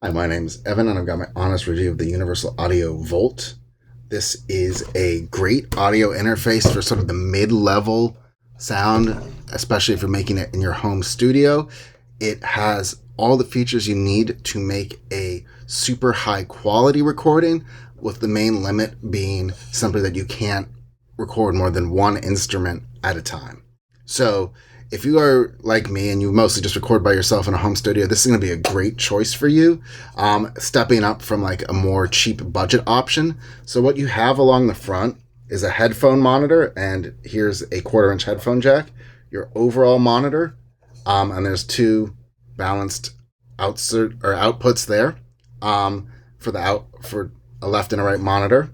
Hi, my name's Evan, and I've got my honest review of the Universal Audio Volt. This is a great audio interface for sort of the mid-level sound, especially if you're making it in your home studio. It has all the features you need to make a super high quality recording, with the main limit being simply that you can't record more than one instrument at a time. So if you are like me and you mostly just record by yourself in a home studio, this is going to be a great choice for you, stepping up from like a more cheap budget option. So what you have along the front is a headphone monitor, and here's a 1/4-inch headphone jack, your overall monitor, and there's two balanced outputs there for a left and a right monitor.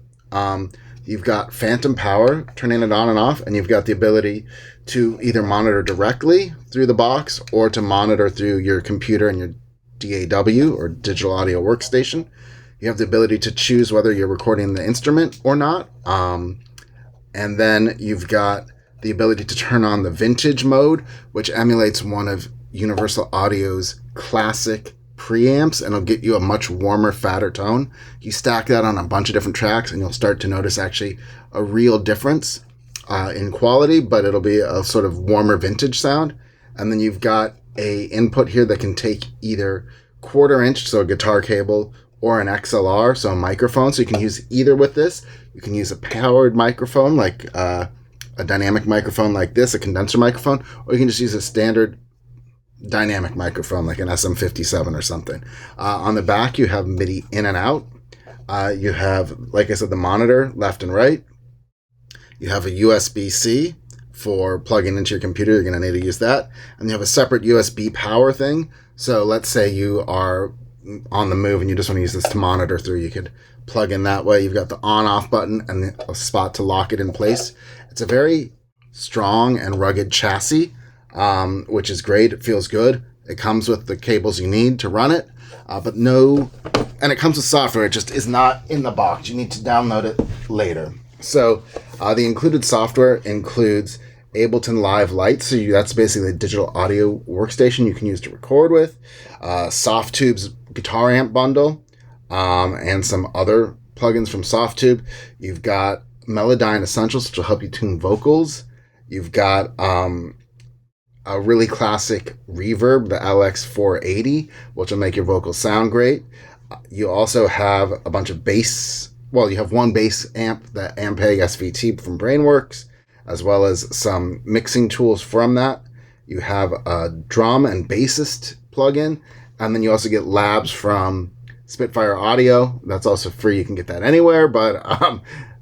You've got phantom power, turning it on and off, and you've got the ability to either monitor directly through the box or to monitor through your computer and your DAW or digital audio workstation. You have the ability to choose whether you're recording the instrument or not. And then you've got the ability to turn on the vintage mode, which emulates one of Universal Audio's classic preamps, and it'll get you a much warmer, fatter tone. You stack that on a bunch of different tracks and you'll start to notice actually a real difference in quality, but it'll be a sort of warmer vintage sound. And then you've got a input here that can take either 1/4-inch, so a guitar cable, or an XLR, so a microphone. So you can use either with this. You can use a powered microphone, like a dynamic microphone like this, a condenser microphone, or you can just use a standard dynamic microphone like an SM57 or something. On the back, you have MIDI in and out. You have, like I said, the monitor left and right. You have a USB-C for plugging into your computer. You're going to need to use that. And you have a separate USB power thing. So let's say you are on the move and you just want to use this to monitor through. You could plug in that way. You've got the on-off button and a spot to lock it in place. It's a very strong and rugged chassis, which is great. It feels good. It comes with the cables you need to run it, and it comes with software. It just is not in the box. You need to download it later. So the included software includes Ableton Live Lite. So that's basically a digital audio workstation you can use to record with. Softtube's guitar amp bundle, and some other plugins from Softube. You've got Melodyne Essentials, which will help you tune vocals. You've got a really classic reverb, the LX480, which will make your vocals sound great. You also have a bunch of bass. Well, you have one bass amp, the Ampeg SVT from Brainworks, as well as some mixing tools from that. You have a drum and bassist plugin, and then you also get labs from Spitfire Audio. That's also free. You can get that anywhere, but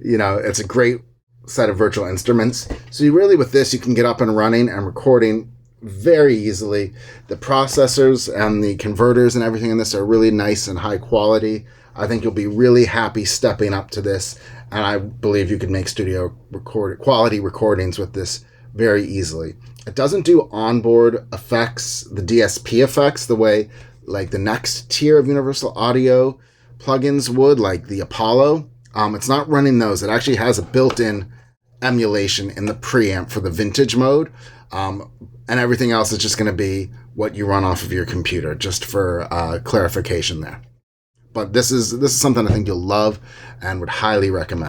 it's a great set of virtual instruments. So you really, with this, you can get up and running and recording very easily. The processors and the converters and everything in this are really nice and high quality. I think you'll be really happy stepping up to this, and I believe you could make studio quality recordings with this very easily. It doesn't do onboard effects, the DSP effects, the way like the next tier of Universal Audio plugins would, like the Apollo. It's not running those. It actually has a built-in emulation in the preamp for the vintage mode, and everything else is just going to be what you run off of your computer, just for clarification there. But this is something I think you'll love and would highly recommend.